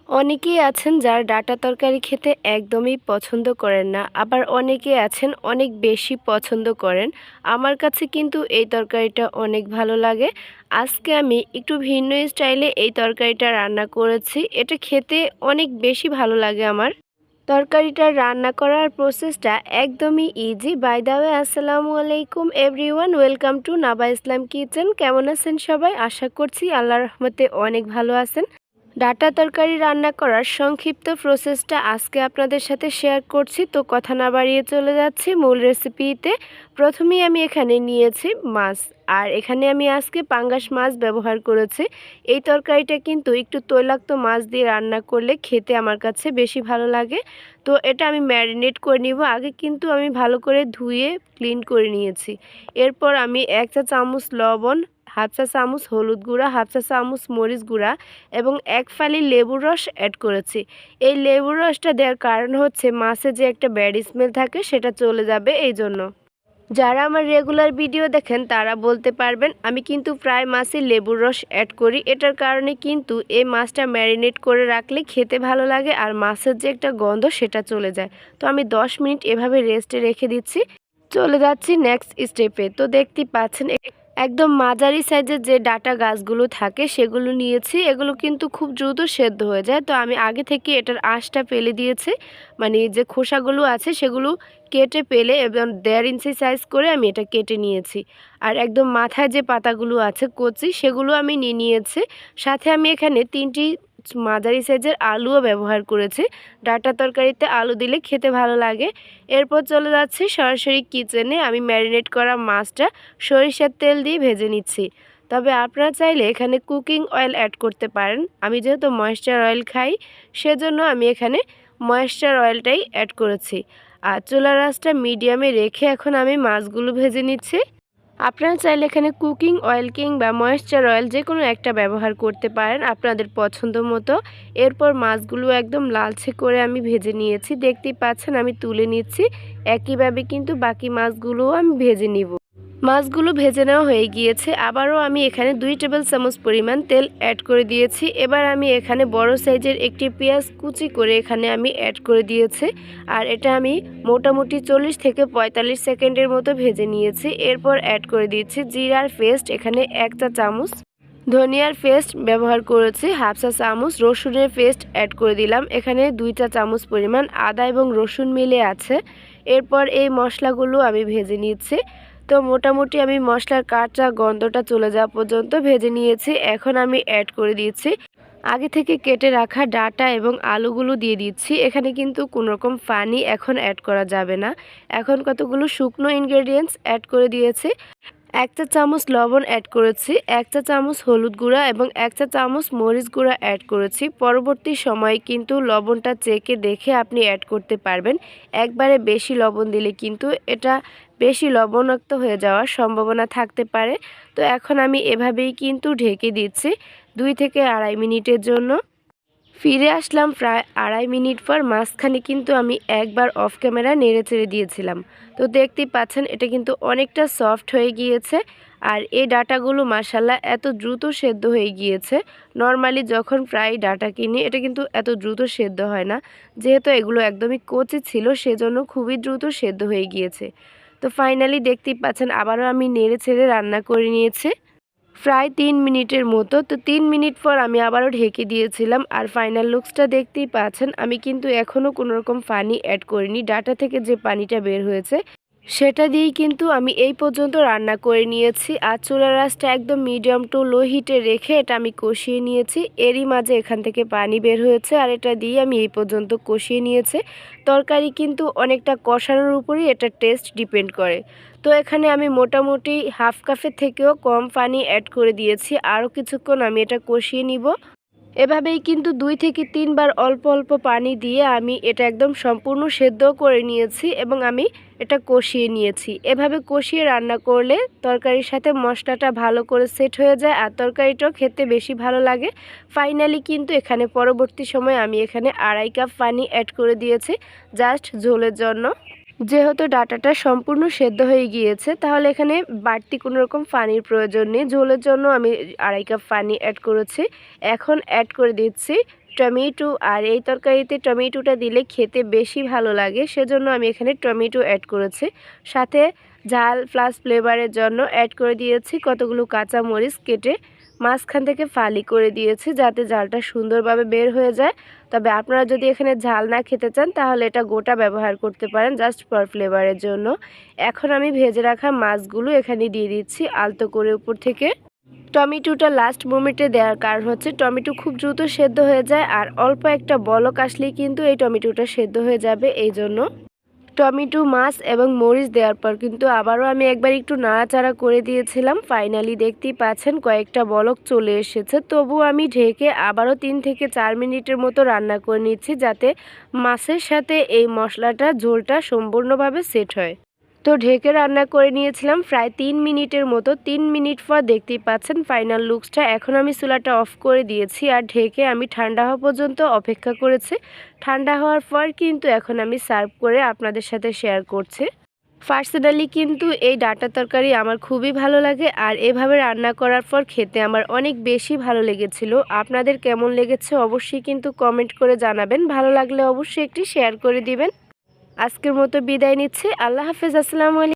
অনেকেই আছেন যারা ডাঁটা তরকারি খেতে একদমই পছন্দ করেন না, আবার অনেকে আছেন অনেক বেশি পছন্দ করেন। আমার কাছে কিন্তু এই তরকারিটা অনেক ভালো লাগে। আজকে আমি একটু ভিন্ন স্টাইলে এই তরকারিটা রান্না করেছি। এটা খেতে অনেক বেশি ভালো লাগে আমার। তরকারিটা রান্না করার প্রসেসটা একদমই ইজি। বাই দ্য ওয়ে, আসসালামু আলাইকুম everyone, welcome to Naba Islam kitchen. কেমন আছেন সবাই? আশা করছি আল্লাহর রহমতে অনেক ভালো আছেন। ডাটা তরকারি রান্না করার সংক্ষিপ্ত প্রসেসটা আজকে আপনাদের সাথে শেয়ার করছি। তো কথা না বাড়িয়ে চলে যাচ্ছি মূল রেসিপিতে। প্রথমেই আমি এখানে নিয়েছি মাছ, আর এখানে আমি আজকে পাঙ্গাস মাছ ব্যবহার করেছি। এই তরকারিটা কিন্তু একটু তৈলাক্ত মাছ দিয়ে রান্না করলে খেতে আমার কাছে বেশি ভালো লাগে। তো এটা আমি ম্যারিনেট করে নিব। আগে কিন্তু আমি ভালো করে ধুয়ে ক্লিন করে নিয়েছি। এরপর আমি 1 চা চামচ লবণ, হাফ চা চামচ হলুদ গুঁড়া, হাফ চা চামচ মরিচ গুঁড়া এবং 1 ফালি লেবুর রস অ্যাড করেছি। এই লেবুর রসটা দেওয়ার কারণ হচ্ছে মাছে যে একটা ব্যাড স্মেল থাকে সেটা চলে যাবে এই জন্য। যারা আমার রেগুলার ভিডিও দেখেন তারা বলতে পারবেন, আমি কিন্তু প্রায় মাছে লেবুর রস অ্যাড করি। এটার কারণে কিন্তু এই মাছটা ম্যারিনেট করে রাখলে খেতে ভালো লাগে, আর মাছের যে একটা গন্ধ সেটা চলে যায়। তো আমি 10 মিনিট এভাবে রেস্টে রেখে দিচ্ছি। চলে যাচ্ছি নেক্সট স্টেপে। তো দেখতেই পাচ্ছেন একদম মাঝারি সাইজের যে ডাটা গাছগুলো থাকে সেগুলো নিয়েছি। এগুলো কিন্তু খুব দ্রুত সেদ্ধ হয়ে যায়। তো আমি আগে থেকে এটার আঁশটা ফেলে দিয়েছি, মানে যে খোসাগুলো আছে সেগুলো কেটে ফেলে এবং 1.5 ইঞ্চি সাইজ করে আমি এটা কেটে নিয়েছি। আর একদম মাথায় যে পাতাগুলো আছে কচি সেগুলো আমি নিয়ে নিয়েছি। সাথে আমি এখানে 3টি মাঝারি সাইজের আলুও ব্যবহার করেছি। ডাঁটা তরকারিতে আলু দিলে খেতে ভালো লাগে। এরপর চলে যাচ্ছি সরাসরি কিচেনে। আমি ম্যারিনেট করা মাছটা সরিষার তেল দিয়ে ভেজে নিচ্ছি। তবে আপনারা চাইলে এখানে কুকিং অয়েল অ্যাড করতে পারেন। আমি যেহেতু ময়েশ্চার অয়েল খাই সেজন্য আমি এখানে ময়েশ্চার অয়েলটাই অ্যাড করেছি। আর চুলার আঁচটা মিডিয়ামে রেখে এখন আমি মাছগুলো ভেজে নিচ্ছি। আপনারা চাইলে এখানে কুকিং অয়েল কিংবা ময়েশ্চার অয়েল যে কোনো একটা ব্যবহার করতে পারেন আপনাদের পছন্দ মতো। এরপর মাছগুলো একদম লালচে করে আমি ভেজে নিয়েছি। দেখতেই পাচ্ছেন আমি তুলে নিচ্ছি। একইভাবে কিন্তু বাকি মাছগুলোও আমি ভেজে নিব। মাছগুলো ভেজে নেওয়া হয়ে গিয়েছে। আবারও আমি এখানে 2 টেবিল চামচ পরিমাণ তেল অ্যাড করে দিয়েছি। এবার আমি এখানে বড় সাইজের একটি পেঁয়াজ কুচি করে এখানে আমি অ্যাড করে দিয়েছি। আর এটা আমি মোটামুটি 40 থেকে 45 সেকেন্ডের মতো ভেজে নিয়েছি। এরপর অ্যাড করে দিয়েছি জিরার পেস্ট, এখানে 1 চা চামচ ধনিয়ার পেস্ট ব্যবহার করেছি, হাফ চা চামচ রসুনের পেস্ট অ্যাড করে দিলাম। এখানে 2 চা চামচ পরিমাণ আদা এবং রসুন মিলে আছে। এরপর এই মশলাগুলো আমি ভেজে নিচ্ছি। তো মোটামুটি আমি মশলার কাঁচা গন্ধটা চলে যাওয়া পর্যন্ত ভেজে নিয়েছি। এখন আমি অ্যাড করে দিয়েছি আগে থেকে কেটে রাখা ডাঁটা এবং আলুগুলো দিয়ে দিচ্ছি। এখানে কিন্তু কোনো রকম পানি এখন অ্যাড করা যাবে না। এখন কতগুলো শুকনো ইনগ্রেডিয়েন্টস অ্যাড করে দিয়েছি। 1 চা চামচ লবণ অ্যাড করেছি, 1 চা চামচ হলুদ গুঁড়া এবং 1 চা চামচ মরিচ গুঁড়া অ্যাড করেছি। পরবর্তী সময়ে কিন্তু লবণটা চেখে দেখে আপনি অ্যাড করতে পারবেন। একবারে বেশি লবণ দিলে কিন্তু এটা বেশি লবণাক্ত হয়ে যাওয়ার সম্ভাবনা থাকতে পারে। তো এখন আমি এভাবেই কিন্তু ঢেকে দিচ্ছি 2 থেকে আড়াই মিনিটের জন্য। ফিরে আসলাম প্রায় আড়াই মিনিট পর। মাঝখানে কিন্তু আমি একবার অফ ক্যামেরা নেড়ে চেড়ে দিয়েছিলাম। তো দেখতেই পাচ্ছেন এটা কিন্তু অনেকটা সফট হয়ে গিয়েছে। আর এই ডাটাগুলো মাশাল্লাহ এত দ্রুত সেদ্ধ হয়ে গিয়েছে। নর্মালি যখন ফ্রাই ডাটা কিনি এটা কিন্তু এত দ্রুত সেদ্ধ হয় না। যেহেতু এগুলো একদমই কচি ছিল সেজন্য খুবই দ্রুত সেদ্ধ হয়ে গিয়েছে। তো ফাইনালি দেখতেই পাচ্ছেন আবারও আমি নেড়ে ছেড়ে রান্না করে নিয়েছি প্রায় 3 মিনিটের মতো। তো 3 মিনিট পর আমি আবারও ঢেকে দিয়েছিলাম। আর ফাইনাল লুকসটা দেখতেই পাচ্ছেন আমি কিন্তু এখনও কোনো রকম পানি অ্যাড করিনি। ডাটা থেকে যে পানিটা বের হয়েছে সেটা দিয়েই কিন্তু আমি এই পর্যন্ত রান্না করে নিয়েছি। আর চুলার আঁচটা একদম মিডিয়াম টু লো হিটে রেখে এটা আমি কষিয়ে নিয়েছি। এরই মাঝে এখান থেকে পানি বের হয়েছে আর এটা দিয়ে আমি এই পর্যন্ত কষিয়ে নিয়েছি। তরকারি কিন্তু অনেকটা কষানোর উপরই এটা টেস্ট ডিপেন্ড করে। তো এখানে আমি মোটামুটি হাফ কাপের থেকেও কম পানি অ্যাড করে দিয়েছি। আরও কিছুক্ষণ আমি এটা কষিয়ে নিব। এভাবেই কিন্তু 2 থেকে 3 বার অল্প অল্প পানি দিয়ে আমি এটা একদম সম্পূর্ণ সেদ্ধ করে নিয়েছি এবং আমি এটা কষিয়ে নিয়েছি। এভাবে কষিয়ে রান্না করলে তরকারির সাথে মশলাটা ভালো করে সেট হয়ে যায় আর তরকারিটাও খেতে বেশি ভালো লাগে। ফাইনালি কিন্তু এখানে পরবর্তী সময়ে আমি এখানে 2.5 কাপ পানি অ্যাড করে দিয়েছি জাস্ট ঝোলের জন্য। যেহেতু ডাটাটা সম্পূর্ণ সেদ্ধ হয়ে গিয়েছে তাহলে এখানে বাড়তি কোনো রকম পানির প্রয়োজন নেই। ঝোলের জন্য আমি 2.5 কাপ পানি অ্যাড করেছি। এখন অ্যাড করে দিচ্ছি টমেটো, আর এই তরকারিতে টমেটোটা দিলে খেতে বেশি ভালো লাগে, সেজন্য আমি এখানে টমেটো অ্যাড করেছি। সাথে ঝাল প্লাস ফ্লেভারের জন্য অ্যাড করে দিয়েছি কতগুলো কাঁচা মরিচ কেটে মাঝখান থেকে ফালি করে দিয়েছি, যাতে ঝালটা সুন্দরভাবে বের হয়ে যায়। তবে আপনারা যদি এখানে ঝাল না খেতে চান তাহলে এটা গোটা ব্যবহার করতে পারেন, জাস্ট ফর ফ্লেভারের জন্য। এখন আমি ভেজে রাখা মাছগুলো এখানে দিয়ে দিচ্ছি আলতো করে উপর থেকে। টমেটোটা লাস্ট মোমেন্টে দেওয়ার কারণ হচ্ছে টমেটো খুব দ্রুত সেদ্ধ হয়ে যায়, আর অল্প একটা বলক আসলেই কিন্তু এই টমেটোটা সেদ্ধ হয়ে যাবে। এই জন্য টমেটো, মাছ এবং মরিচ দেওয়ার পর কিন্তু আবারও আমি একবার একটু নাড়াচাড়া করে দিয়েছিলাম। ফাইনালি দেখতেই পাচ্ছেন কয়েকটা বলক চলে এসেছে। তবুও আমি ঢেকে আবারও 3 থেকে 4 মিনিটের মতো রান্না করে নিচ্ছি, যাতে মাছের সাথে এই মশলাটা ঝোলটা সম্পূর্ণভাবে সেট হয়। তো ঢেকে রান্না করে নিয়েছিলাম প্রায় 3 মিনিটের মতো। 3 মিনিট পর দেখতেই পাচ্ছেন ফাইনাল লুকসটা। এখন আমি চুলাটা অফ করে দিয়েছি আর ঢেকে আমি ঠান্ডা হওয়া পর্যন্ত অপেক্ষা করেছি। ঠান্ডা হওয়ার পর কিন্তু এখন আমি সার্ভ করে আপনাদের সাথে শেয়ার করছি। পার্সোনালি কিন্তু এই ডাঁটা তরকারি আমার খুবই ভালো লাগে, আর এভাবে রান্না করার পর খেতে আমার অনেক বেশি ভালো লেগেছিল। আপনাদের কেমন লেগেছে অবশ্যই কিন্তু কমেন্ট করে জানাবেন। ভালো লাগলে অবশ্যই একটি শেয়ার করে দিবেন। আজকের মতো বিদায় নিচ্ছি। আল্লাহ হাফেজ। আসসালামু আলাইকুম।